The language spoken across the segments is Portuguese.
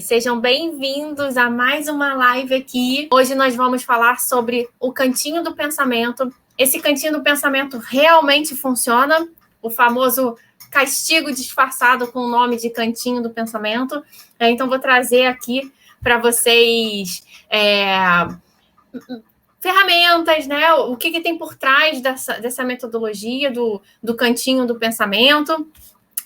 Sejam bem-vindos a mais uma live aqui. Hoje nós vamos falar sobre o cantinho do pensamento. Esse cantinho do pensamento realmente funciona, o famoso castigo disfarçado com o nome de cantinho do pensamento. Então, vou trazer aqui para vocês ferramentas, né? O que tem por trás dessa metodologia do cantinho do pensamento,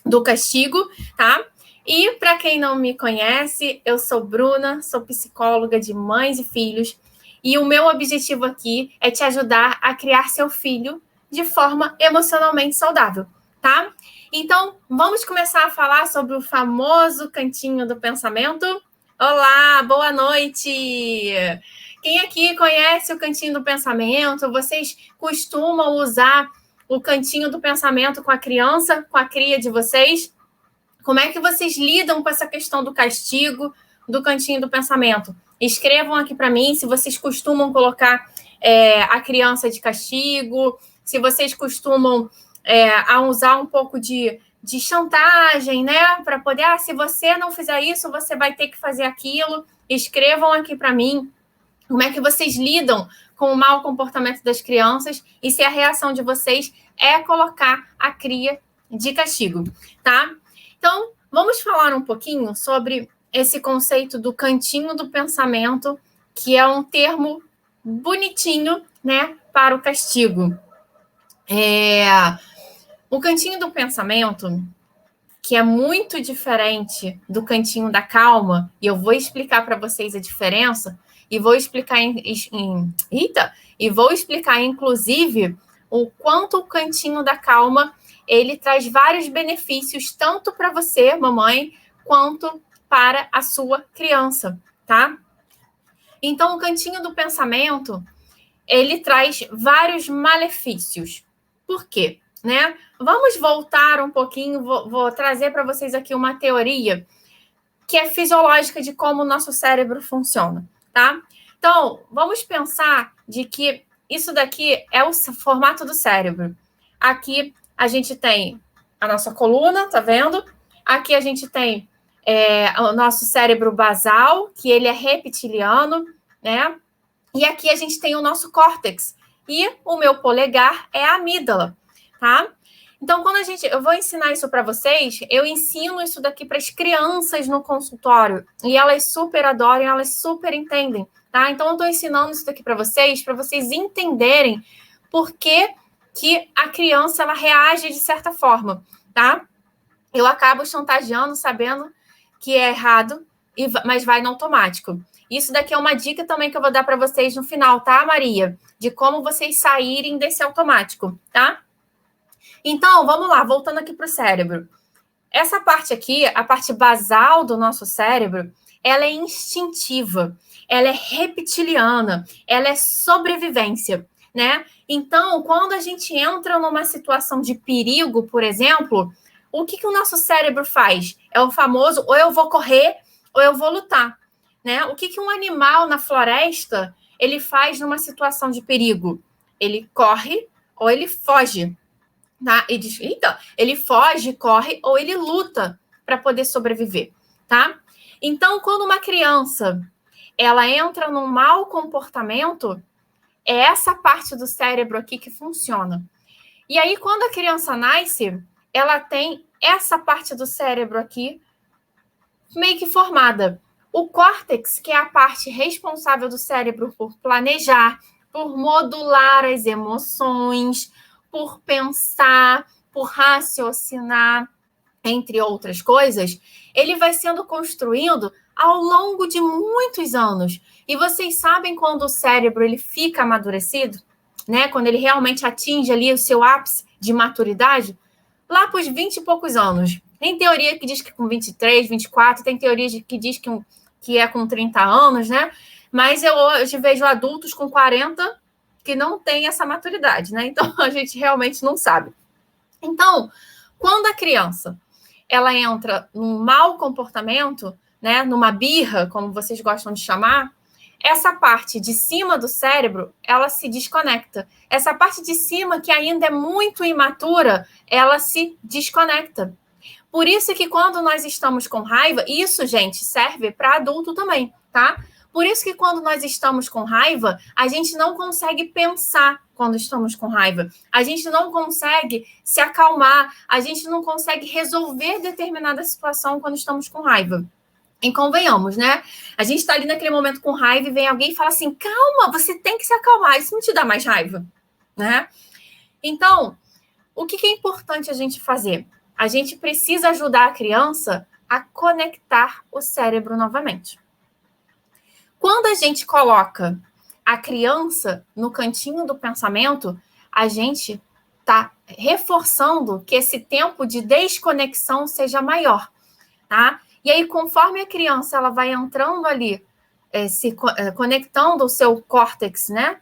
do castigo, tá? E para quem não me conhece, eu sou Bruna, sou psicóloga de mães e filhos, e o meu objetivo aqui é te ajudar a criar seu filho de forma emocionalmente saudável, tá? Então, vamos começar a falar sobre o famoso cantinho do pensamento. Olá, boa noite! Quem aqui conhece o cantinho do pensamento? Vocês costumam usar o cantinho do pensamento com a criança, com a cria de vocês? Como é que vocês lidam com essa questão do castigo, do cantinho do pensamento? Escrevam aqui para mim se vocês costumam colocar a criança de castigo, se vocês costumam usar um pouco de chantagem, né? Para poder, se você não fizer isso, você vai ter que fazer aquilo. Escrevam aqui para mim como é que vocês lidam com o mau comportamento das crianças e se a reação de vocês é colocar a cria de castigo, tá? Então, vamos falar um pouquinho sobre esse conceito do cantinho do pensamento, que é um termo bonitinho, né, para o castigo. O cantinho do pensamento, que é muito diferente do cantinho da calma, e eu vou explicar para vocês a diferença, e vou explicar inclusive o quanto o cantinho da calma ele traz vários benefícios, tanto para você, mamãe, quanto para a sua criança, tá? Então, o cantinho do pensamento, ele traz vários malefícios. Por quê? Né? Vamos voltar um pouquinho, vou trazer para vocês aqui uma teoria que é fisiológica de como o nosso cérebro funciona, tá? Então, vamos pensar de que isso daqui é o formato do cérebro. Aqui a gente tem a nossa coluna, tá vendo? Aqui a gente tem o nosso cérebro basal, que ele é reptiliano, né? E aqui a gente tem o nosso córtex. E o meu polegar é a amígdala, tá? Então, eu vou ensinar isso para vocês, eu ensino isso daqui para as crianças no consultório. E elas super adoram, elas super entendem, tá? Então, eu estou ensinando isso daqui para vocês entenderem por que a criança ela reage de certa forma, tá? Eu acabo chantageando sabendo que é errado, mas vai no automático. Isso daqui é uma dica também que eu vou dar para vocês no final, tá, Maria? De como vocês saírem desse automático, tá? Então, vamos lá, voltando aqui para o cérebro. Essa parte aqui, a parte basal do nosso cérebro, ela é instintiva, ela é reptiliana, ela é sobrevivência, né? Então, quando a gente entra numa situação de perigo, por exemplo, o que o nosso cérebro faz? É o famoso, ou eu vou correr, ou eu vou lutar, né? O que um animal na floresta, ele faz numa situação de perigo? Ele corre ou ele foge, tá? Então, ele foge, corre ou ele luta para poder sobreviver, tá? Então, quando uma criança ela entra num mau comportamento, é essa parte do cérebro aqui que funciona. E aí, quando a criança nasce, ela tem essa parte do cérebro aqui meio que formada. O córtex, que é a parte responsável do cérebro por planejar, por modular as emoções, por pensar, por raciocinar, entre outras coisas, ele vai sendo construído ao longo de muitos anos. E vocês sabem quando o cérebro ele fica amadurecido, né? Quando ele realmente atinge ali o seu ápice de maturidade, lá para os 20 e poucos anos. Tem teoria que diz que com 23, 24, tem teoria que diz que é com 30 anos, né? Mas eu hoje vejo adultos com 40 que não têm essa maturidade, né? Então, a gente realmente não sabe. Então, quando a criança ela entra num mau comportamento, né, numa birra, como vocês gostam de chamar, essa parte de cima do cérebro, ela se desconecta. Essa parte de cima, que ainda é muito imatura, ela se desconecta. Por isso que quando nós estamos com raiva, isso, gente, serve para adulto também, tá? Por isso que quando nós estamos com raiva, a gente não consegue pensar quando estamos com raiva. A gente não consegue se acalmar, a gente não consegue resolver determinada situação quando estamos com raiva. E convenhamos, né? A gente está ali naquele momento com raiva e vem alguém e fala assim, calma, você tem que se acalmar, isso não te dá mais raiva, né? Então, o que é importante a gente fazer? A gente precisa ajudar a criança a conectar o cérebro novamente. Quando a gente coloca a criança no cantinho do pensamento, a gente está reforçando que esse tempo de desconexão seja maior, tá? E aí, conforme a criança ela vai entrando ali, conectando o seu córtex, né?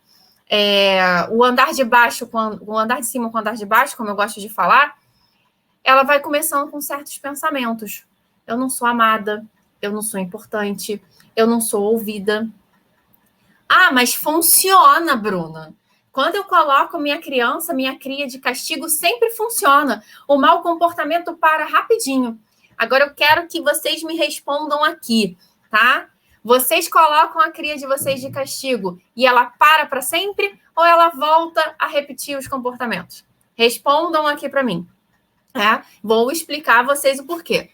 O andar de baixo, o andar de cima com o andar de baixo, como eu gosto de falar, ela vai começando com certos pensamentos. Eu não sou amada, eu não sou importante, eu não sou ouvida. Ah, mas funciona, Bruna. Quando eu coloco minha criança, minha cria de castigo, sempre funciona. O mau comportamento para rapidinho. Agora eu quero que vocês me respondam aqui, tá? Vocês colocam a cria de vocês de castigo e ela para sempre ou ela volta a repetir os comportamentos? Respondam aqui para mim. Vou explicar a vocês o porquê.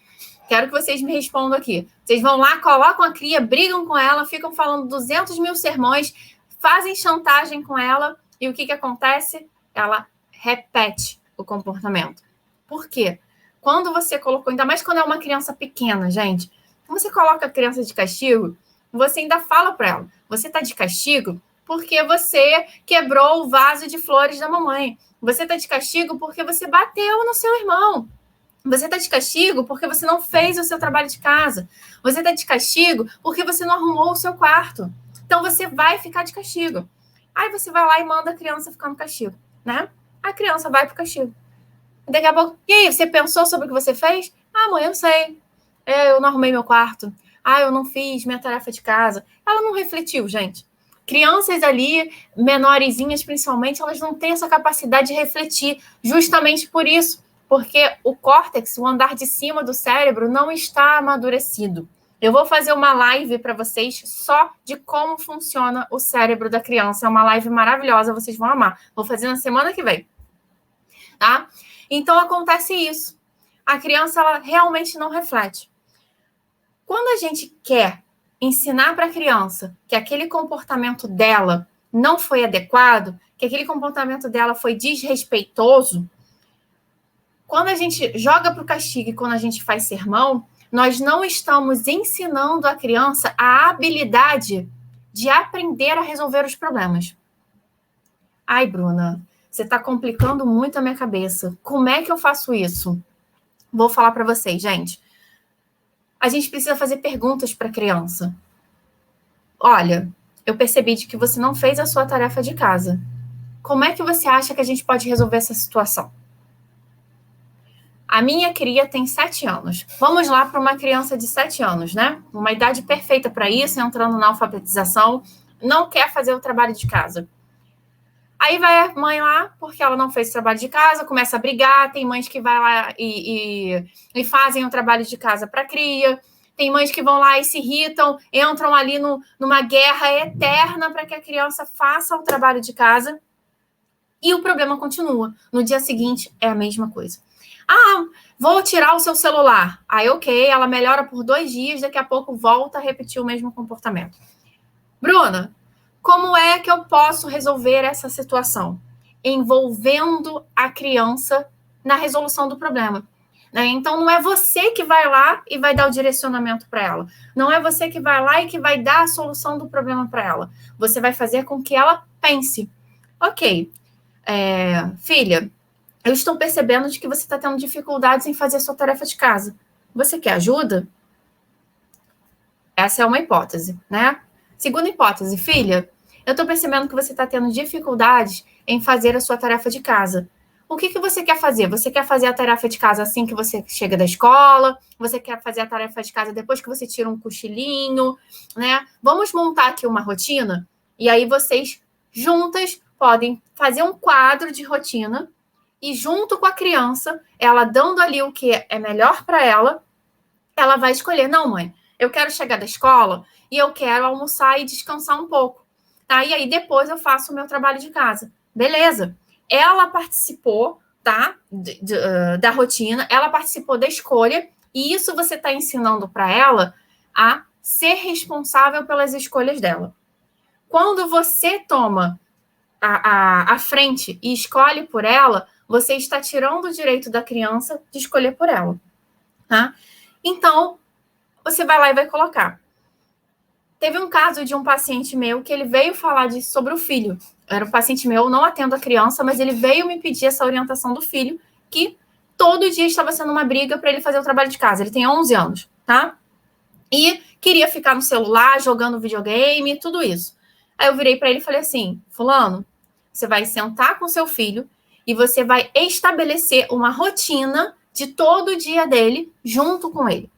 Quero que vocês me respondam aqui. Vocês vão lá, colocam a cria, brigam com ela, ficam falando 200 mil sermões, fazem chantagem com ela e o que acontece? Ela repete o comportamento. Por quê? Quando você colocou, ainda mais quando é uma criança pequena, gente, você coloca a criança de castigo, você ainda fala para ela, você está de castigo porque você quebrou o vaso de flores da mamãe. Você está de castigo porque você bateu no seu irmão. Você está de castigo porque você não fez o seu trabalho de casa. Você está de castigo porque você não arrumou o seu quarto. Então, você vai ficar de castigo. Aí, você vai lá e manda a criança ficar no castigo, né? A criança vai para o castigo. Daqui a pouco, e aí, você pensou sobre o que você fez? Ah, mãe, eu não sei. Eu não arrumei meu quarto. Ah, eu não fiz minha tarefa de casa. Ela não refletiu, gente. Crianças ali, menorzinhas principalmente, elas não têm essa capacidade de refletir. Justamente por isso. Porque o córtex, o andar de cima do cérebro, não está amadurecido. Eu vou fazer uma live para vocês só de como funciona o cérebro da criança. É uma live maravilhosa, vocês vão amar. Vou fazer na semana que vem. Tá? Então, acontece isso. A criança, ela realmente não reflete. Quando a gente quer ensinar para a criança que aquele comportamento dela não foi adequado, que aquele comportamento dela foi desrespeitoso, quando a gente joga para o castigo e quando a gente faz sermão, nós não estamos ensinando a criança a habilidade de aprender a resolver os problemas. Ai, Bruna, você está complicando muito a minha cabeça. Como é que eu faço isso? Vou falar para vocês, gente. A gente precisa fazer perguntas para a criança. Olha, eu percebi de que você não fez a sua tarefa de casa. Como é que você acha que a gente pode resolver essa situação? A minha cria tem 7 anos. Vamos lá para uma criança de 7 anos, né? Uma idade perfeita para isso, entrando na alfabetização, não quer fazer o trabalho de casa. Aí vai a mãe lá, porque ela não fez o trabalho de casa, começa a brigar. Tem mães que vai lá e fazem o trabalho de casa para a cria. Tem mães que vão lá e se irritam, entram ali numa guerra eterna para que a criança faça o trabalho de casa. E o problema continua. No dia seguinte, é a mesma coisa. Ah, vou tirar o seu celular. Aí, ok, ela melhora por 2 dias, daqui a pouco volta a repetir o mesmo comportamento. Bruna, como é que eu posso resolver essa situação? Envolvendo a criança na resolução do problema. Né? Então, não é você que vai lá e vai dar o direcionamento para ela. Não é você que vai lá e que vai dar a solução do problema para ela. Você vai fazer com que ela pense. Ok, filha, eu estou percebendo de que você está tendo dificuldades em fazer a sua tarefa de casa. Você quer ajuda? Essa é uma hipótese, né? Segunda hipótese, filha, eu estou percebendo que você está tendo dificuldades em fazer a sua tarefa de casa. O que você quer fazer? Você quer fazer a tarefa de casa assim que você chega da escola? Você quer fazer a tarefa de casa depois que você tira um cochilinho, né? Vamos montar aqui uma rotina e aí vocês juntas podem fazer um quadro de rotina e junto com a criança, ela dando ali o que é melhor para ela, ela vai escolher, não, mãe, eu quero chegar da escola e eu quero almoçar e descansar um pouco. Tá? E aí depois eu faço o meu trabalho de casa. Beleza. Ela participou, tá? Da rotina, ela participou da escolha, e isso você está ensinando para ela a ser responsável pelas escolhas dela. Quando você toma a frente e escolhe por ela, você está tirando o direito da criança de escolher por ela. Tá? Então, você vai lá e vai colocar. Teve um caso de um paciente meu que ele veio falar sobre o filho. Era um paciente meu, não atendo a criança, mas ele veio me pedir essa orientação do filho, que todo dia estava sendo uma briga para ele fazer o trabalho de casa. Ele tem 11 anos, tá? E queria ficar no celular, jogando videogame, tudo isso. Aí eu virei para ele e falei assim, fulano, você vai sentar com seu filho e você vai estabelecer uma rotina de todo o dia dele junto com ele.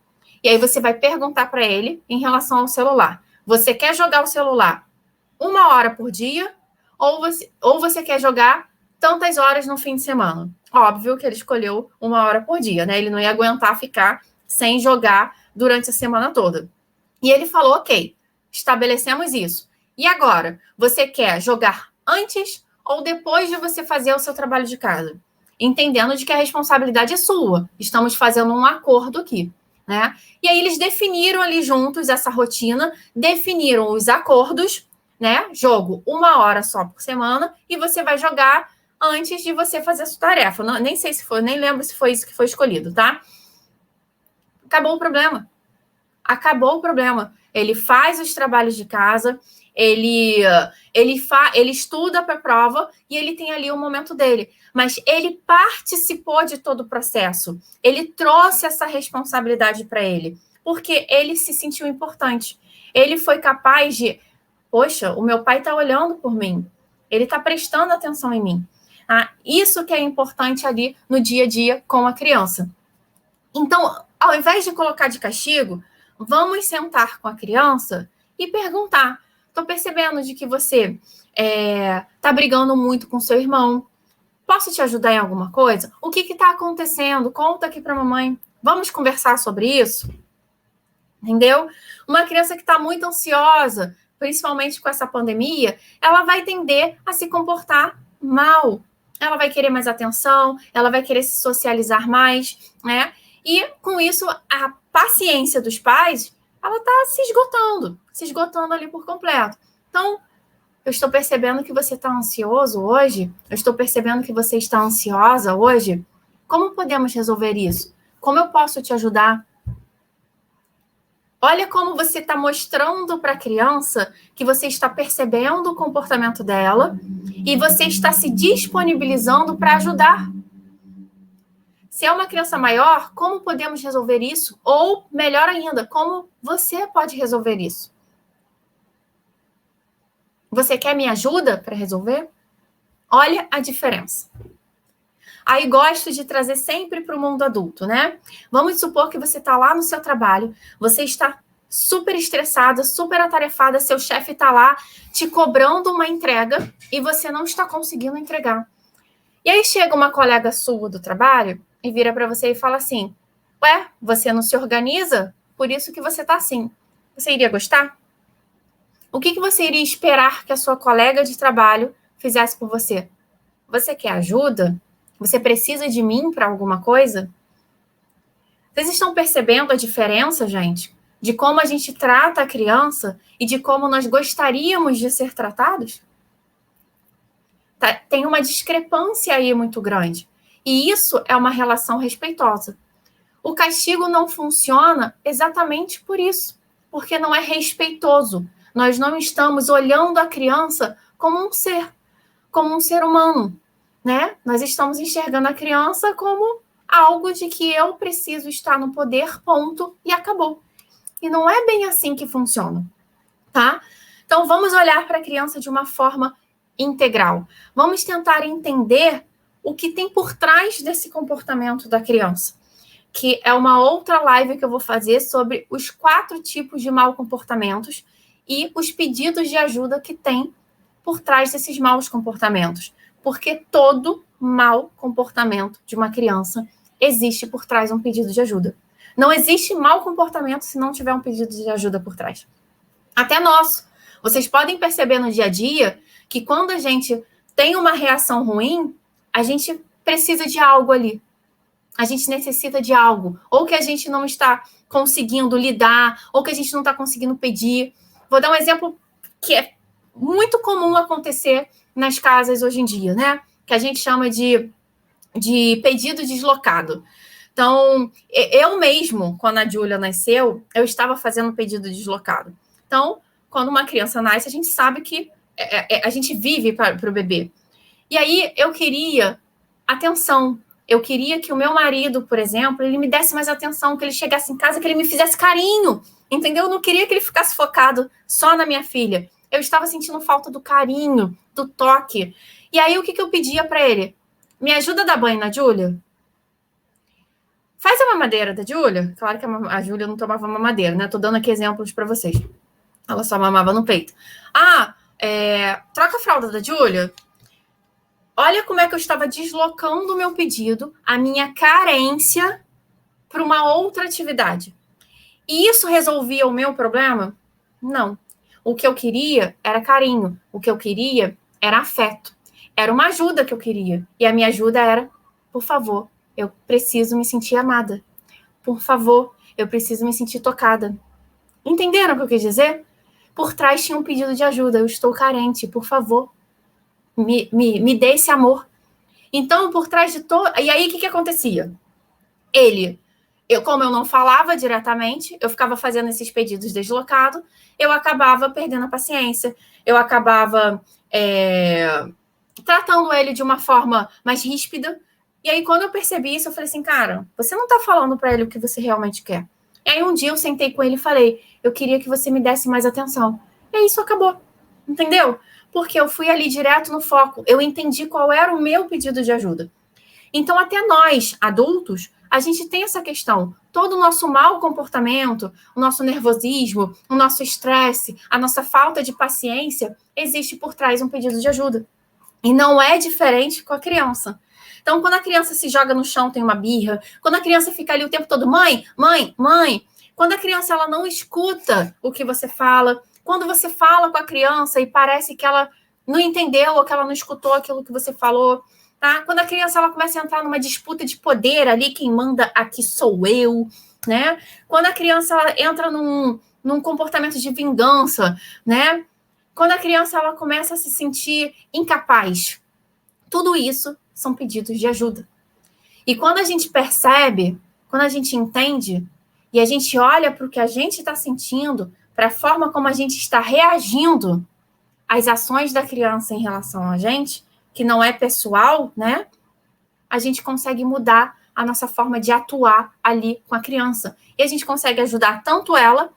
E aí você vai perguntar para ele em relação ao celular. Você quer jogar o celular 1 hora por dia ou você quer jogar tantas horas no fim de semana? Óbvio que ele escolheu 1 hora por dia, né? Ele não ia aguentar ficar sem jogar durante a semana toda. E ele falou, ok, estabelecemos isso. E agora, você quer jogar antes ou depois de você fazer o seu trabalho de casa? Entendendo de que a responsabilidade é sua. Estamos fazendo um acordo aqui. Né? E aí eles definiram ali juntos essa rotina, definiram os acordos, né? Jogo 1 hora só por semana e você vai jogar antes de você fazer a sua tarefa. Não, nem sei se foi, nem lembro se foi isso que foi escolhido, tá? Acabou o problema. Acabou o problema. Ele faz os trabalhos de casa, ele estuda para a prova e ele tem ali o momento dele. Mas ele participou de todo o processo. Ele trouxe essa responsabilidade para ele, porque ele se sentiu importante. Ele foi capaz de, poxa, o meu pai está olhando por mim. Ele está prestando atenção em mim. Ah, isso que é importante ali no dia a dia com a criança. Então, ao invés de colocar de castigo, vamos sentar com a criança e perguntar. Estou percebendo de que você está brigando muito com seu irmão. Posso te ajudar em alguma coisa? O que está acontecendo? Conta aqui para a mamãe. Vamos conversar sobre isso? Entendeu? Uma criança que está muito ansiosa, principalmente com essa pandemia, ela vai tender a se comportar mal. Ela vai querer mais atenção, ela vai querer se socializar mais, né? E, com isso, a paciência dos pais, ela está se esgotando ali por completo. Então, eu estou percebendo que você está ansioso hoje, eu estou percebendo que você está ansiosa hoje. Como podemos resolver isso? Como eu posso te ajudar? Olha como você está mostrando para a criança que você está percebendo o comportamento dela e você está se disponibilizando para ajudar. Se é uma criança maior, como podemos resolver isso? Ou, melhor ainda, como você pode resolver isso? Você quer minha ajuda para resolver? Olha a diferença. Aí gosto de trazer sempre para o mundo adulto, né? Vamos supor que você está lá no seu trabalho, você está super estressada, super atarefada, seu chefe está lá te cobrando uma entrega e você não está conseguindo entregar. E aí chega uma colega sua do trabalho e vira para você e fala assim, ué, você não se organiza? Por isso que você está assim. Você iria gostar? O que você iria esperar que a sua colega de trabalho fizesse por você? Você quer ajuda? Você precisa de mim para alguma coisa? Vocês estão percebendo a diferença, gente? De como a gente trata a criança e de como nós gostaríamos de ser tratados? Tem uma discrepância aí muito grande. E isso é uma relação respeitosa. O castigo não funciona exatamente por isso, porque não é respeitoso. Nós não estamos olhando a criança como um ser humano, né? Nós estamos enxergando a criança como algo de que eu preciso estar no poder, ponto, e acabou. E não é bem assim que funciona, tá? Então, vamos olhar para a criança de uma forma integral. Vamos tentar entender o que tem por trás desse comportamento da criança, que é uma outra live que eu vou fazer sobre os 4 tipos de maus comportamentos e os pedidos de ajuda que tem por trás desses maus comportamentos. Porque todo mau comportamento de uma criança existe por trás um pedido de ajuda. Não existe mau comportamento se não tiver um pedido de ajuda por trás. Até nosso. Vocês podem perceber no dia a dia que quando a gente tem uma reação ruim, a gente precisa de algo ali. A gente necessita de algo. Ou que a gente não está conseguindo lidar, ou que a gente não está conseguindo pedir. Vou dar um exemplo que é muito comum acontecer nas casas hoje em dia, né? Que a gente chama de pedido deslocado. Então, eu mesmo, quando a Júlia nasceu, eu estava fazendo pedido deslocado. Então, quando uma criança nasce, a gente sabe que a gente vive para o bebê. E aí, eu queria atenção. Eu queria que o meu marido, por exemplo, ele me desse mais atenção, que ele chegasse em casa, que ele me fizesse carinho, entendeu? Eu não queria que ele ficasse focado só na minha filha. Eu estava sentindo falta do carinho, do toque. E aí, o que eu pedia para ele? Me ajuda a dar banho na Júlia? Faz a mamadeira da Júlia. Claro que a Júlia não tomava mamadeira, né? Tô dando aqui exemplos para vocês. Ela só mamava no peito. Troca a fralda da Júlia. Olha como é que eu estava deslocando o meu pedido, a minha carência, para uma outra atividade. E isso resolvia o meu problema? Não. O que eu queria era carinho. O que eu queria era afeto. Era uma ajuda que eu queria. E a minha ajuda era, por favor, eu preciso me sentir amada. Por favor, eu preciso me sentir tocada. Entenderam o que eu quis dizer? Por trás tinha um pedido de ajuda. Eu estou carente, por favor. Me dê esse amor. Então, por trás de todo... E aí, o que acontecia? Como eu não falava diretamente, eu ficava fazendo esses pedidos deslocados, eu acabava perdendo a paciência, eu acabava tratando ele de uma forma mais ríspida. E aí, quando eu percebi isso, eu falei assim, cara, você não tá falando para ele o que você realmente quer. E aí, um dia eu sentei com ele e falei, eu queria que você me desse mais atenção. E aí, isso acabou. Entendeu? Porque eu fui ali direto no foco. Eu entendi qual era o meu pedido de ajuda. Então, até nós, adultos, a gente tem essa questão. Todo o nosso mau comportamento, o nosso nervosismo, o nosso estresse, a nossa falta de paciência, existe por trás um pedido de ajuda. E não é diferente com a criança. Então, quando a criança se joga no chão, tem uma birra. Quando a criança fica ali o tempo todo, mãe, mãe, mãe. Quando a criança ela não escuta o que você fala, quando você fala com a criança e parece que ela não entendeu ou que ela não escutou aquilo que você falou, tá? Quando a criança ela começa a entrar numa disputa de poder ali, quem manda aqui sou eu, né? Quando a criança ela entra num comportamento de vingança, né? Quando a criança ela começa a se sentir incapaz, tudo isso são pedidos de ajuda. E quando a gente percebe, quando a gente entende e a gente olha para o que a gente está sentindo, para a forma como a gente está reagindo às ações da criança em relação a gente, que não é pessoal, né? A gente consegue mudar a nossa forma de atuar ali com a criança. E a gente consegue ajudar tanto ela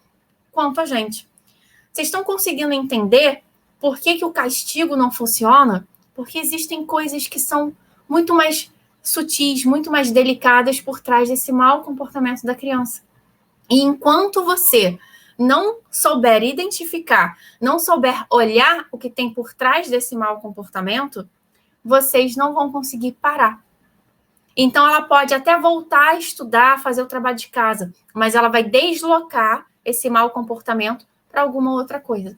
quanto a gente. Vocês estão conseguindo entender por que o castigo não funciona? Porque existem coisas que são muito mais sutis, muito mais delicadas por trás desse mau comportamento da criança. E enquanto você não souber identificar, não souber olhar o que tem por trás desse mau comportamento, vocês não vão conseguir parar. Então, ela pode até voltar a estudar, fazer o trabalho de casa, mas ela vai deslocar esse mau comportamento para alguma outra coisa.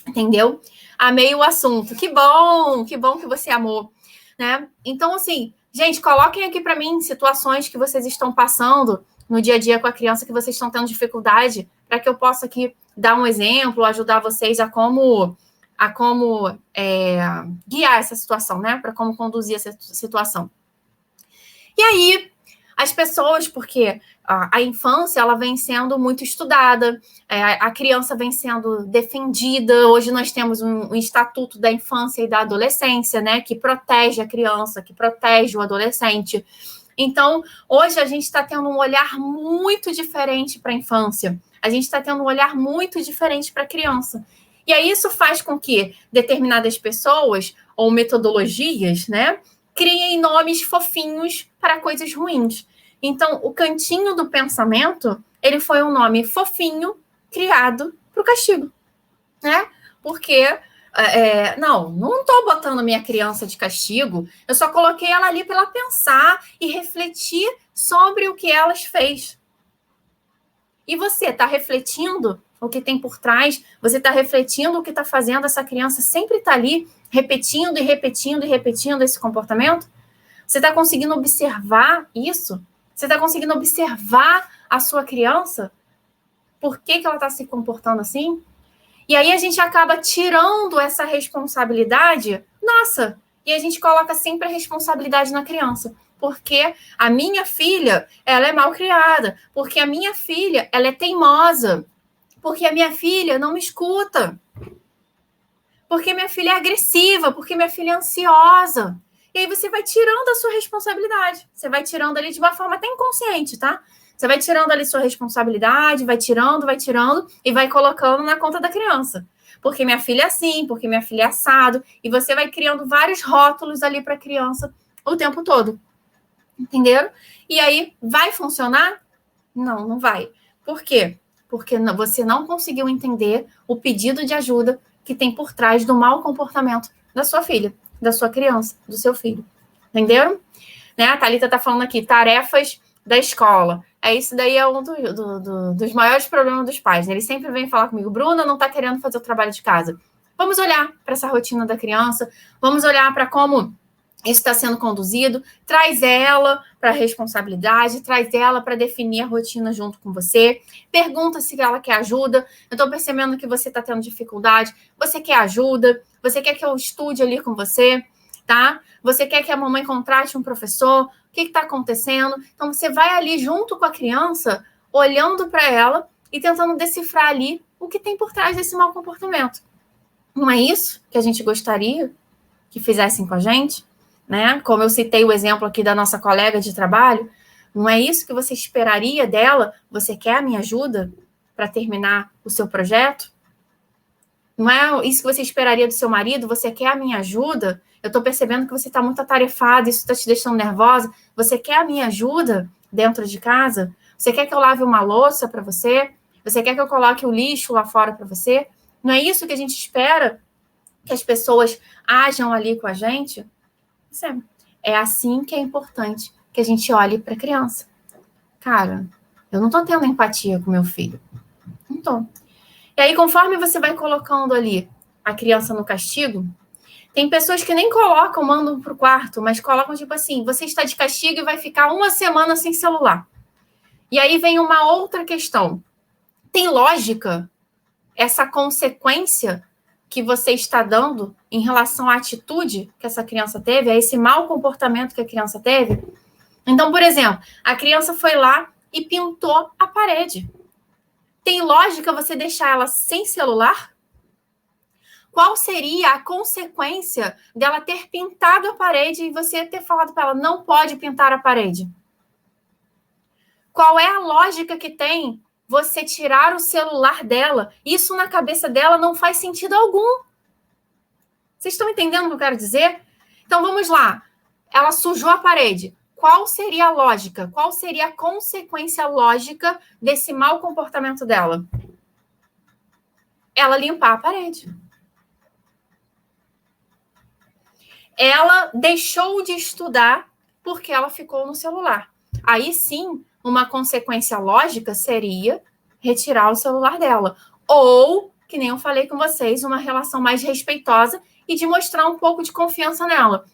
Entendeu? Amei o assunto. Que bom que você amou, né? Então, assim, gente, coloquem aqui para mim situações que vocês estão passando no dia a dia com a criança, que vocês estão tendo dificuldade, para que eu possa aqui dar um exemplo, ajudar vocês a como guiar essa situação, né? Para como conduzir essa situação. E aí, as pessoas, porque a infância ela vem sendo muito estudada, a criança vem sendo defendida. Hoje nós temos um Estatuto da Infância e da Adolescência, né, que protege a criança, que protege o adolescente. Então, hoje a gente está tendo um olhar muito diferente para a infância. A gente está tendo um olhar muito diferente para a criança. E aí isso faz com que determinadas pessoas ou metodologias, né, criem nomes fofinhos para coisas ruins. Então, o cantinho do pensamento, ele foi um nome fofinho criado para o castigo, né? Porque Não estou botando minha criança de castigo, eu só coloquei ela ali para ela pensar e refletir sobre o que ela fez. E você está refletindo o que tem por trás? Você está refletindo o que está fazendo essa criança sempre estar ali, repetindo e repetindo e repetindo esse comportamento? Você está conseguindo observar isso? Você está conseguindo observar a sua criança? Por que ela está se comportando assim? E aí a gente acaba tirando essa responsabilidade nossa, e a gente coloca sempre a responsabilidade na criança. Porque a minha filha, ela é mal criada. Porque a minha filha, ela é teimosa. Porque a minha filha não me escuta. Porque minha filha é agressiva. Porque minha filha é ansiosa. E aí você vai tirando a sua responsabilidade. Você vai tirando ali de uma forma até inconsciente, tá? Você vai tirando ali sua responsabilidade, vai tirando, e vai colocando na conta da criança. Porque minha filha é assim, porque minha filha é assado. E você vai criando vários rótulos ali para a criança o tempo todo. Entenderam? E aí, vai funcionar? Não, não vai. Por quê? Porque você não conseguiu entender o pedido de ajuda que tem por trás do mau comportamento da sua filha, da sua criança, do seu filho. Entenderam? Né? A Thalita está falando aqui, tarefas da escola. Isso daí é um dos maiores problemas dos pais. Né? Eles sempre vêm falar comigo, Bruna não está querendo fazer o trabalho de casa. Vamos olhar para essa rotina da criança, vamos olhar para como isso está sendo conduzido, traz ela para a responsabilidade, traz ela para definir a rotina junto com você, pergunta se ela quer ajuda. Eu estou percebendo que você está tendo dificuldade, você quer ajuda, você quer que eu estude ali com você, tá? Você quer que a mamãe contrate um professor, o que está acontecendo? Então, você vai ali junto com a criança, olhando para ela e tentando decifrar ali o que tem por trás desse mau comportamento. Não é isso que a gente gostaria que fizessem com a gente? Né? Como eu citei o exemplo aqui da nossa colega de trabalho, não é isso que você esperaria dela? Você quer a minha ajuda para terminar o seu projeto? Não é isso que você esperaria do seu marido? Você quer a minha ajuda? Eu estou percebendo que você está muito atarefada, isso está te deixando nervosa. Você quer a minha ajuda dentro de casa? Você quer que eu lave uma louça para você? Você quer que eu coloque o lixo lá fora para você? Não é isso que a gente espera que as pessoas ajam ali com a gente? É assim que é importante que a gente olhe para a criança. Cara, eu não estou tendo empatia com meu filho. Não estou. E aí, conforme você vai colocando ali a criança no castigo, tem pessoas que nem colocam, mandam para o quarto, mas colocam tipo assim, você está de castigo e vai ficar uma semana sem celular. E aí vem uma outra questão. Tem lógica essa consequência que você está dando em relação à atitude que essa criança teve, a esse mau comportamento que a criança teve? Então, por exemplo, a criança foi lá e pintou a parede. Tem lógica você deixar ela sem celular? Qual seria a consequência dela ter pintado a parede e você ter falado para ela, não pode pintar a parede? Qual é a lógica que tem você tirar o celular dela? Isso na cabeça dela não faz sentido algum. Vocês estão entendendo o que eu quero dizer? Então, vamos lá. Ela sujou a parede. Qual seria a lógica? Qual seria a consequência lógica desse mau comportamento dela? Ela limpar a parede. Ela deixou de estudar porque ela ficou no celular. Aí sim, uma consequência lógica seria retirar o celular dela. Ou, que nem eu falei com vocês, uma relação mais respeitosa e de mostrar um pouco de confiança nela.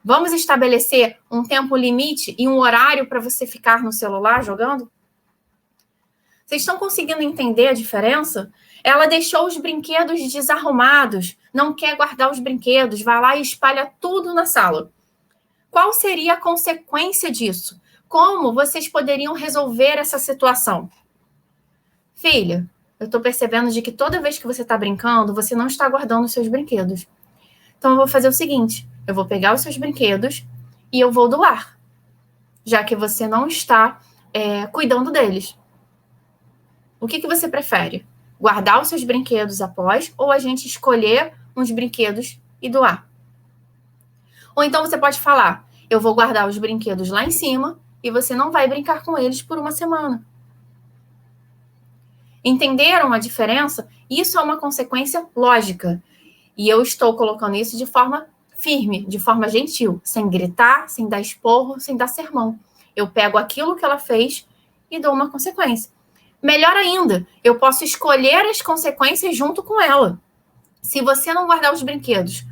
Vamos estabelecer um tempo limite e um horário para você ficar no celular jogando? Vocês estão conseguindo entender a diferença? Ela deixou os brinquedos desarrumados, não quer guardar os brinquedos, vai lá e espalha tudo na sala. Qual seria a consequência disso? Como vocês poderiam resolver essa situação? Filha, eu estou percebendo de que toda vez que você está brincando, você não está guardando os seus brinquedos. Então, eu vou fazer o seguinte, eu vou pegar os seus brinquedos e eu vou doar, já que você não está cuidando deles. O que você prefere? Guardar os seus brinquedos após ou a gente escolher uns brinquedos e doar? Ou então você pode falar, eu vou guardar os brinquedos lá em cima e você não vai brincar com eles por uma semana. Entenderam a diferença? Isso é uma consequência lógica. E eu estou colocando isso de forma firme, de forma gentil, sem gritar, sem dar esporro, sem dar sermão. Eu pego aquilo que ela fez e dou uma consequência. Melhor ainda, eu posso escolher as consequências junto com ela. Se você não guardar os brinquedos,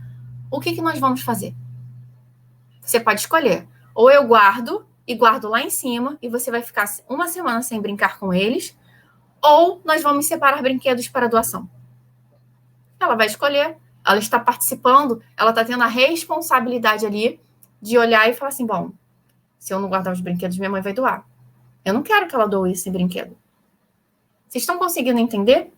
o que nós vamos fazer? Você pode escolher. Ou eu guardo e guardo lá em cima e você vai ficar uma semana sem brincar com eles, ou nós vamos separar brinquedos para doação. Ela vai escolher, ela está participando, ela está tendo a responsabilidade ali de olhar e falar assim, bom, se eu não guardar os brinquedos, minha mãe vai doar. Eu não quero que ela doe esse brinquedo. Vocês estão conseguindo entender?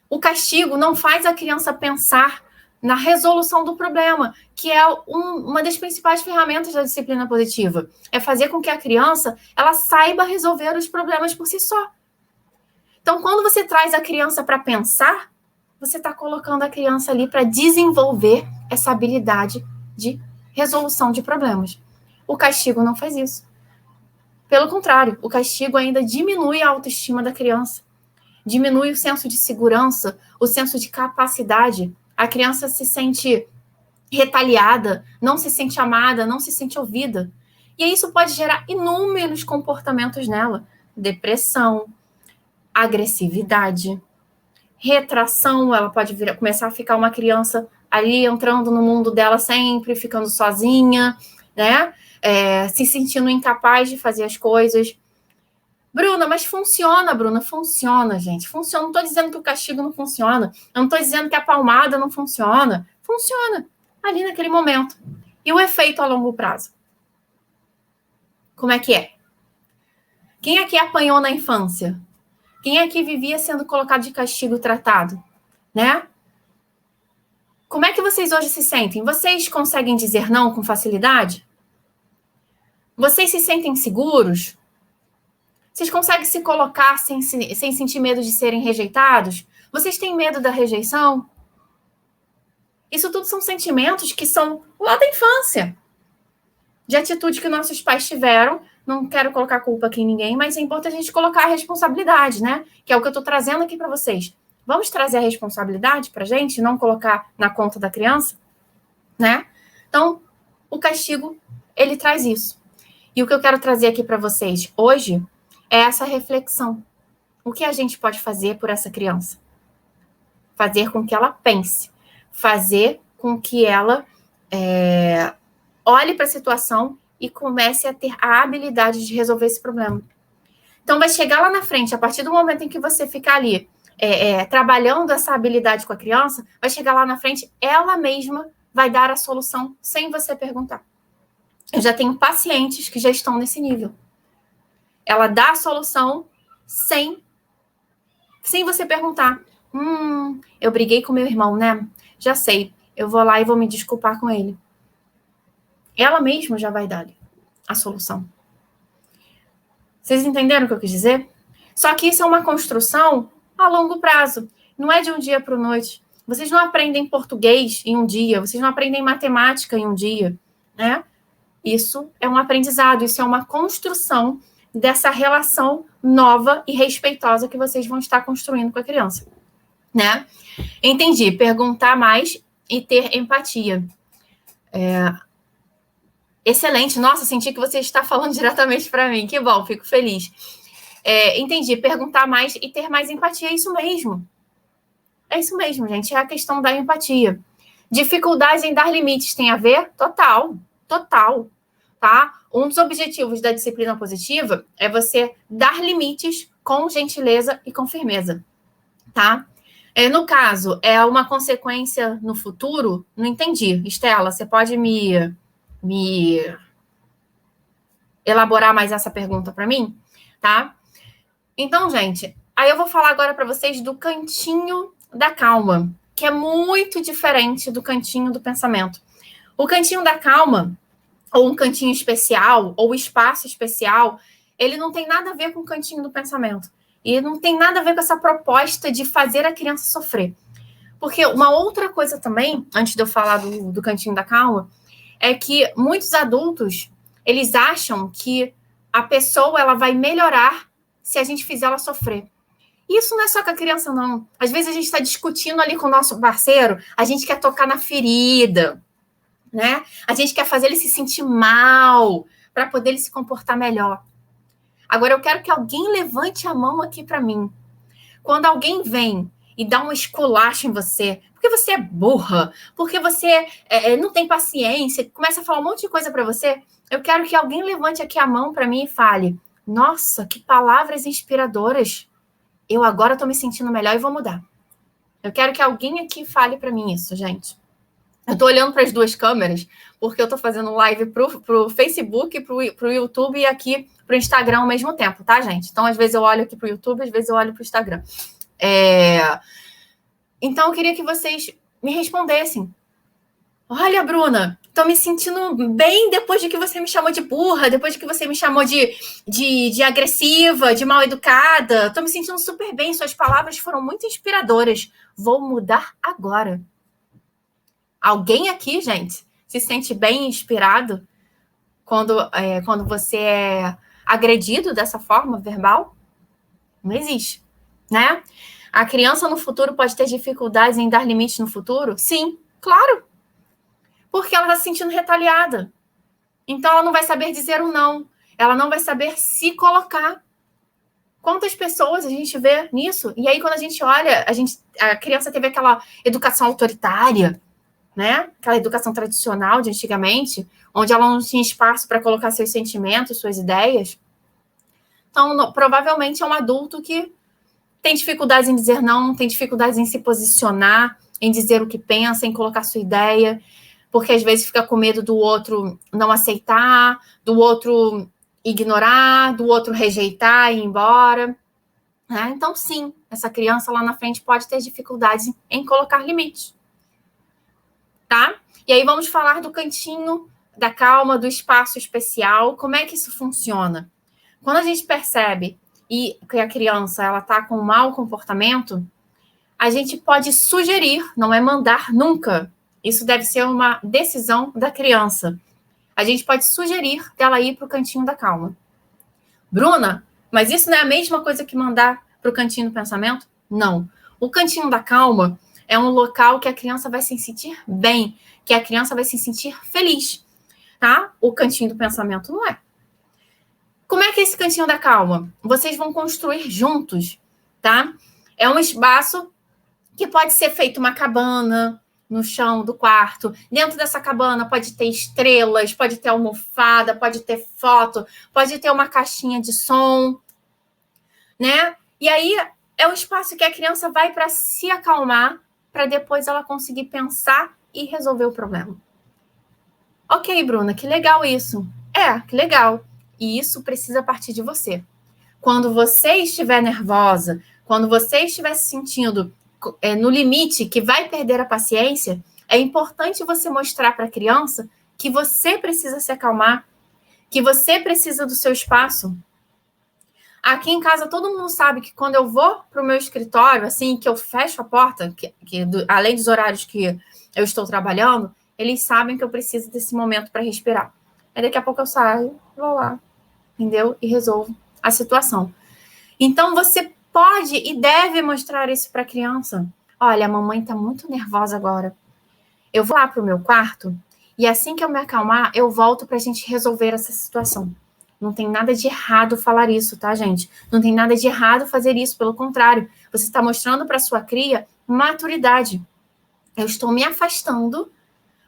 O castigo não faz a criança pensar na resolução do problema, que é uma das principais ferramentas da disciplina positiva. É fazer com que a criança ela saiba resolver os problemas por si só. Então, quando você traz a criança para pensar, você está colocando a criança ali para desenvolver essa habilidade de resolução de problemas. O castigo não faz isso. Pelo contrário, o castigo ainda diminui a autoestima da criança, diminui o senso de segurança, o senso de capacidade. A criança se sente retaliada, não se sente amada, não se sente ouvida. E isso pode gerar inúmeros comportamentos nela. Depressão, agressividade, retração. Ela pode começar a ficar uma criança ali entrando no mundo dela sempre, ficando sozinha, né? Se sentindo incapaz de fazer as coisas. Bruna, mas funciona, Bruna, funciona, gente, funciona. Não estou dizendo que o castigo não funciona, eu não estou dizendo que a palmada não funciona. Funciona ali naquele momento. E o efeito a longo prazo? Como é que é? Quem aqui apanhou na infância? Quem aqui vivia sendo colocado de castigo tratado? Né? Como é que vocês hoje se sentem? Vocês conseguem dizer não com facilidade? Vocês se sentem seguros? Vocês conseguem se colocar sem sentir medo de serem rejeitados? Vocês têm medo da rejeição? Isso tudo são sentimentos que são lá da infância. De atitude que nossos pais tiveram. Não quero colocar culpa aqui em ninguém, mas é importante a gente colocar a responsabilidade, né? Que é o que eu estou trazendo aqui para vocês. Vamos trazer a responsabilidade para a gente, não colocar na conta da criança, né? Então, o castigo, ele traz isso. E o que eu quero trazer aqui para vocês hoje é essa reflexão. O que a gente pode fazer por essa criança? Fazer com que ela pense. Fazer com que ela olhe para a situação e comece a ter a habilidade de resolver esse problema. Então, vai chegar lá na frente, a partir do momento em que você ficar ali trabalhando essa habilidade com a criança, vai chegar lá na frente, ela mesma vai dar a solução sem você perguntar. Eu já tenho pacientes que já estão nesse nível. Ela dá a solução sem você perguntar. Eu briguei com meu irmão, né? Já sei, eu vou lá e vou me desculpar com ele. Ela mesma já vai dar a solução. Vocês entenderam o que eu quis dizer? Só que isso é uma construção a longo prazo. Não é de um dia para a noite. Vocês não aprendem português em um dia. Vocês não aprendem matemática em um dia, né? Isso é um aprendizado. Isso é uma construção dessa relação nova e respeitosa que vocês vão estar construindo com a criança, né? Entendi. Perguntar mais e ter empatia. Excelente. Nossa, senti que você está falando diretamente para mim. Que bom, fico feliz. Entendi. Perguntar mais e ter mais empatia. É isso mesmo. É isso mesmo, gente. É a questão da empatia. Dificuldades em dar limites tem a ver? Total. Total. Tá? Um dos objetivos da disciplina positiva é você dar limites com gentileza e com firmeza. Tá? No caso, é uma consequência no futuro? Não entendi. Estela, você pode me elaborar mais essa pergunta para mim? Tá? Então, gente, aí eu vou falar agora para vocês do cantinho da calma, que é muito diferente do cantinho do pensamento. O cantinho da calma, ou um cantinho especial, ou espaço especial, ele não tem nada a ver com o cantinho do pensamento. E não tem nada a ver com essa proposta de fazer a criança sofrer. Porque uma outra coisa também, antes de eu falar do cantinho da calma, é que muitos adultos, eles acham que a pessoa ela vai melhorar se a gente fizer ela sofrer. Isso não é só com a criança, não. Às vezes a gente está discutindo ali com o nosso parceiro, a gente quer tocar na ferida, né? A gente quer fazer ele se sentir mal para poder ele se comportar melhor. Agora, eu quero que alguém levante a mão aqui para mim. Quando alguém vem e dá um esculacho em você, porque você é burra, porque você não tem paciência, começa a falar um monte de coisa para você, eu quero que alguém levante aqui a mão para mim e fale: nossa, que palavras inspiradoras. Eu agora estou me sentindo melhor e vou mudar. Eu quero que alguém aqui fale para mim isso, gente. Eu estou olhando para as duas câmeras, porque eu estou fazendo live para o Facebook, para o YouTube e aqui para o Instagram ao mesmo tempo, tá, gente? Então, às vezes eu olho aqui para o YouTube, às vezes eu olho para o Instagram. Então, eu queria que vocês me respondessem. Olha, Bruna, estou me sentindo bem depois de que você me chamou de burra, depois de que você me chamou de agressiva, de mal educada. Estou me sentindo super bem, suas palavras foram muito inspiradoras. Vou mudar agora. Alguém aqui, gente, se sente bem inspirado quando você é agredido dessa forma verbal? Não existe, né? A criança no futuro pode ter dificuldades em dar limites no futuro? Sim, claro. Porque ela está se sentindo retaliada. Então, ela não vai saber dizer um não. Ela não vai saber se colocar. Quantas pessoas a gente vê nisso? E aí, quando a gente olha, a criança teve aquela educação autoritária, né? Aquela educação tradicional de antigamente, onde ela não tinha espaço para colocar seus sentimentos, suas ideias. Então, provavelmente é um adulto que tem dificuldades em dizer não, tem dificuldades em se posicionar, em dizer o que pensa, em colocar sua ideia, porque às vezes fica com medo do outro não aceitar, do outro ignorar, do outro rejeitar e ir embora. Né? Então, sim, essa criança lá na frente pode ter dificuldades em colocar limites. Tá? E aí vamos falar do cantinho da calma, do espaço especial. Como é que isso funciona? Quando a gente percebe que a criança ela está com um mau comportamento, a gente pode sugerir, não é mandar nunca. Isso deve ser uma decisão da criança. A gente pode sugerir dela ir para o cantinho da calma. Bruna, mas isso não é a mesma coisa que mandar para o cantinho do pensamento? Não. O cantinho da calma é um local que a criança vai se sentir bem, que a criança vai se sentir feliz, tá? O cantinho do pensamento não é. Como é que é esse cantinho da calma? Vocês vão construir juntos, tá? É um espaço que pode ser feito uma cabana no chão do quarto. Dentro dessa cabana pode ter estrelas, pode ter almofada, pode ter foto, pode ter uma caixinha de som, né? E aí é um espaço que a criança vai para se acalmar, para depois ela conseguir pensar e resolver o problema. Ok, Bruna, que legal isso. Que legal. E isso precisa partir de você. Quando você estiver nervosa, quando você estiver se sentindo no limite, que vai perder a paciência, é importante você mostrar para a criança que você precisa se acalmar, que você precisa do seu espaço. Aqui em casa, todo mundo sabe que quando eu vou para o meu escritório, assim, que eu fecho a porta, além dos horários que eu estou trabalhando, eles sabem que eu preciso desse momento para respirar. Aí daqui a pouco eu saio, vou lá, entendeu? E resolvo a situação. Então, você pode e deve mostrar isso para a criança. Olha, a mamãe está muito nervosa agora. Eu vou lá para o meu quarto e assim que eu me acalmar, eu volto para a gente resolver essa situação. Não tem nada de errado falar isso, tá, gente? Não tem nada de errado fazer isso, pelo contrário. Você está mostrando para sua cria maturidade. Eu estou me afastando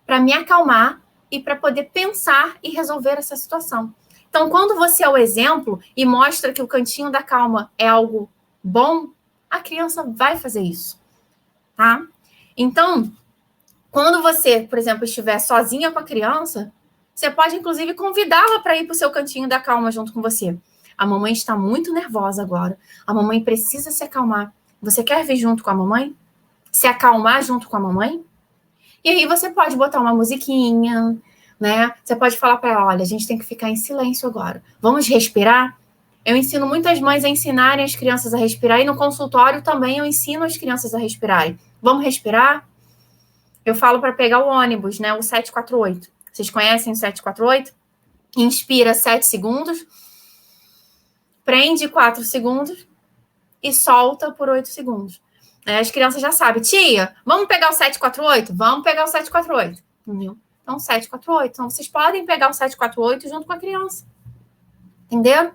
para me acalmar e para poder pensar e resolver essa situação. Então, quando você é o exemplo e mostra que o cantinho da calma é algo bom, a criança vai fazer isso, tá? Então, quando você, por exemplo, estiver sozinha com a criança, você pode, inclusive, convidá-la para ir para o seu cantinho da calma junto com você. A mamãe está muito nervosa agora. A mamãe precisa se acalmar. Você quer vir junto com a mamãe? Se acalmar junto com a mamãe? E aí você pode botar uma musiquinha, né? Você pode falar para ela, olha, a gente tem que ficar em silêncio agora. Vamos respirar? Eu ensino muitas mães a ensinarem as crianças a respirar e no consultório também eu ensino as crianças a respirarem. Vamos respirar? Eu falo para pegar o ônibus, né? O 748. Vocês conhecem o 748? Inspira 7 segundos. Prende 4 segundos. e solta por 8 segundos. As crianças já sabem, tia, vamos pegar o 748? Vamos pegar o 748. Entendeu? Então, 748. Então, vocês podem pegar o 748 junto com a criança. Entenderam?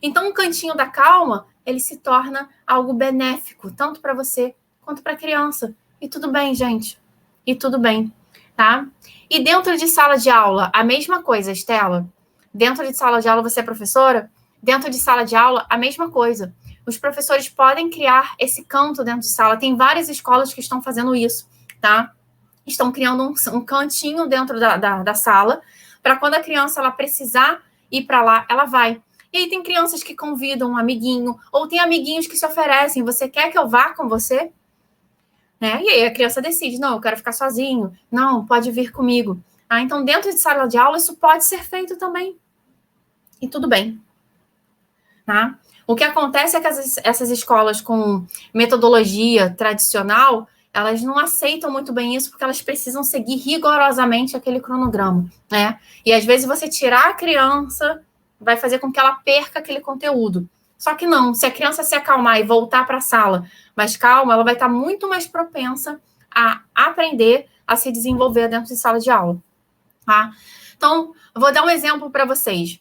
Então, o cantinho da calma, ele se torna algo benéfico, tanto para você quanto para a criança. E tudo bem, gente. E tudo bem, tá? E dentro de sala de aula, a mesma coisa, Estela. Dentro de sala de aula, você é professora? Dentro de sala de aula, a mesma coisa. Os professores podem criar esse canto dentro de sala. Tem várias escolas que estão fazendo isso, tá? Estão criando um cantinho dentro da sala, para quando a criança ela precisar ir para lá, ela vai. E aí tem crianças que convidam um amiguinho, ou tem amiguinhos que se oferecem, você quer que eu vá com você? Né? E aí a criança decide, não, eu quero ficar sozinho, não, pode vir comigo. Então, dentro de sala de aula, isso pode ser feito também. E tudo bem. Tá? O que acontece é que essas escolas com metodologia tradicional, elas não aceitam muito bem isso, porque elas precisam seguir rigorosamente aquele cronograma, né? E às vezes você tirar a criança vai fazer com que ela perca aquele conteúdo. Só que não, se a criança se acalmar e voltar para a sala mais calma, ela vai estar muito mais propensa a aprender, a se desenvolver dentro de sala de aula. Tá? Então, eu vou dar um exemplo para vocês.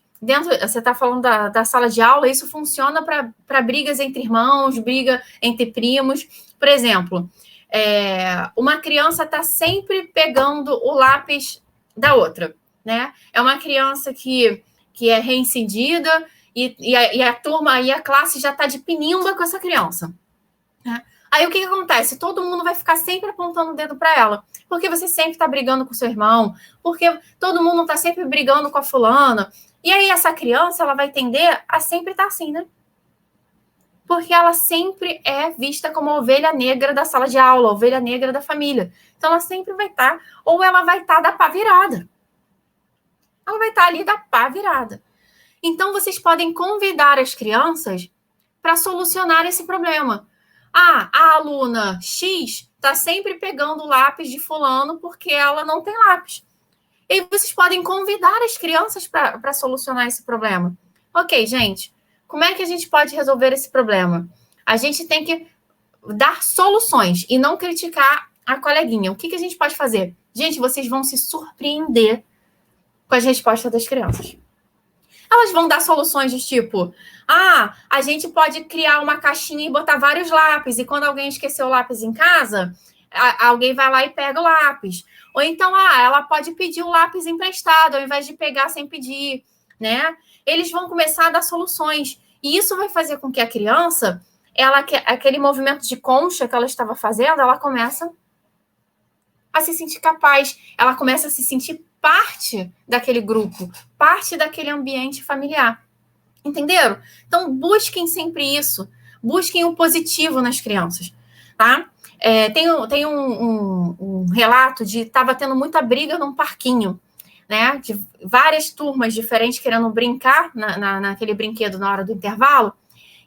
Você está falando da sala de aula, isso funciona para brigas entre irmãos, briga entre primos. Por exemplo, uma criança está sempre pegando o lápis da outra, né? É uma criança que é reincendida e a turma e a classe já está de pinimba com essa criança. Né? Aí o que acontece? Todo mundo vai ficar sempre apontando o dedo para ela. Porque você sempre está brigando com seu irmão, porque todo mundo está sempre brigando com a fulana. E aí essa criança, ela vai tender a sempre estar assim, né? Porque ela sempre é vista como a ovelha negra da sala de aula, a ovelha negra da família. Então ela sempre vai estar, ou ela vai estar da pá virada. Ela vai estar ali da pá virada. Então vocês podem convidar as crianças para solucionar esse problema. A aluna X está sempre pegando o lápis de fulano porque ela não tem lápis. E vocês podem convidar as crianças para solucionar esse problema. Ok, gente, como é que a gente pode resolver esse problema? A gente tem que dar soluções e não criticar a coleguinha. O que a gente pode fazer? Gente, vocês vão se surpreender com as respostas das crianças. Elas vão dar soluções de tipo, a gente pode criar uma caixinha e botar vários lápis, e quando alguém esqueceu o lápis em casa, alguém vai lá e pega o lápis. Ou então, ela pode pedir o lápis emprestado, ao invés de pegar sem pedir, né? Eles vão começar a dar soluções. E isso vai fazer com que a criança, aquele movimento de concha que ela estava fazendo, ela começa a se sentir capaz, ela começa a se sentir parte daquele grupo, parte daquele ambiente familiar. Entenderam? Então, busquem sempre isso. Busquem o positivo nas crianças, tá? Tem um relato de estava tendo muita briga num parquinho, né? De várias turmas diferentes querendo brincar naquele brinquedo na hora do intervalo.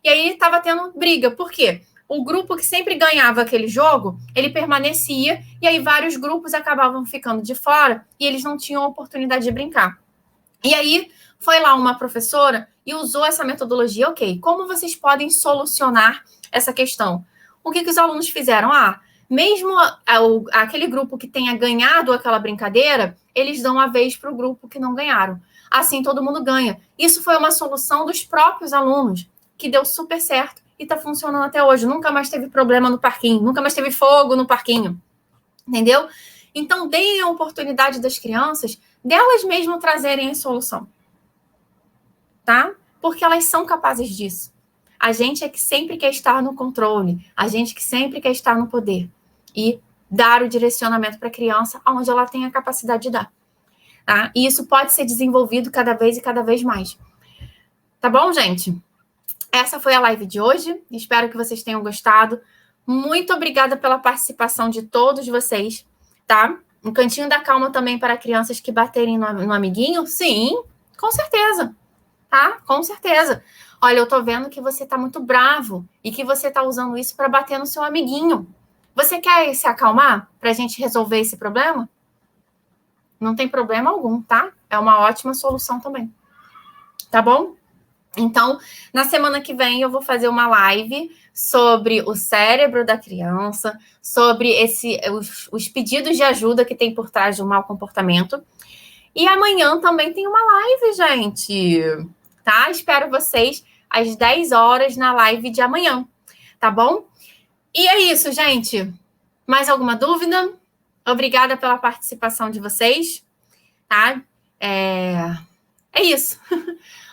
E aí estava tendo briga. Por quê? O grupo que sempre ganhava aquele jogo, ele permanecia, e aí vários grupos acabavam ficando de fora e eles não tinham oportunidade de brincar. E aí foi lá uma professora e usou essa metodologia. Ok, como vocês podem solucionar essa questão? O que os alunos fizeram? Mesmo aquele grupo que tenha ganhado aquela brincadeira, eles dão a vez para o grupo que não ganharam. Assim todo mundo ganha. Isso foi uma solução dos próprios alunos, que deu super certo e está funcionando até hoje. Nunca mais teve problema no parquinho, nunca mais teve fogo no parquinho. Entendeu? Então, deem a oportunidade das crianças delas mesmo trazerem a solução. Tá? Porque elas são capazes disso. A gente é que sempre quer estar no controle, a gente que sempre quer estar no poder e dar o direcionamento para a criança onde ela tem a capacidade de dar. Tá? E isso pode ser desenvolvido cada vez e cada vez mais. Tá bom, gente? Essa foi a live de hoje. Espero que vocês tenham gostado. Muito obrigada pela participação de todos vocês, tá? Um cantinho da calma também para crianças que baterem no amiguinho? Sim, com certeza. Tá? Com certeza. Olha, eu tô vendo que você tá muito bravo e que você tá usando isso para bater no seu amiguinho. Você quer se acalmar para a gente resolver esse problema? Não tem problema algum, tá? É uma ótima solução também. Tá bom? Então, na semana que vem, eu vou fazer uma live sobre o cérebro da criança, sobre os pedidos de ajuda que tem por trás do mau comportamento. E amanhã também tem uma live, gente, tá? Espero vocês às 10 horas na live de amanhã, tá bom? E é isso, gente. Mais alguma dúvida? Obrigada pela participação de vocês, tá? É isso.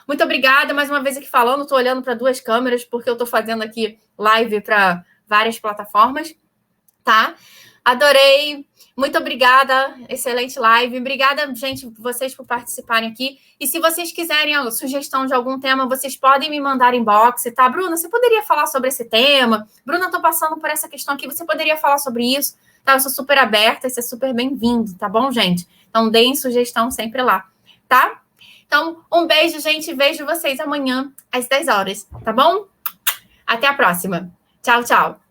Muito obrigada, mais uma vez aqui falando, estou olhando para 2 câmeras, porque eu estou fazendo aqui live para várias plataformas, tá? Adorei, muito obrigada, excelente live. Obrigada, gente, vocês por participarem aqui. E se vocês quiserem a sugestão de algum tema, vocês podem me mandar inbox, tá? Bruna, você poderia falar sobre esse tema? Bruna, estou passando por essa questão aqui, você poderia falar sobre isso? Tá, eu sou super aberta, isso é super bem-vindo, tá bom, gente? Então, deem sugestão sempre lá, tá? Então, um beijo, gente. Vejo vocês amanhã às 10 horas, tá bom? Até a próxima. Tchau, tchau.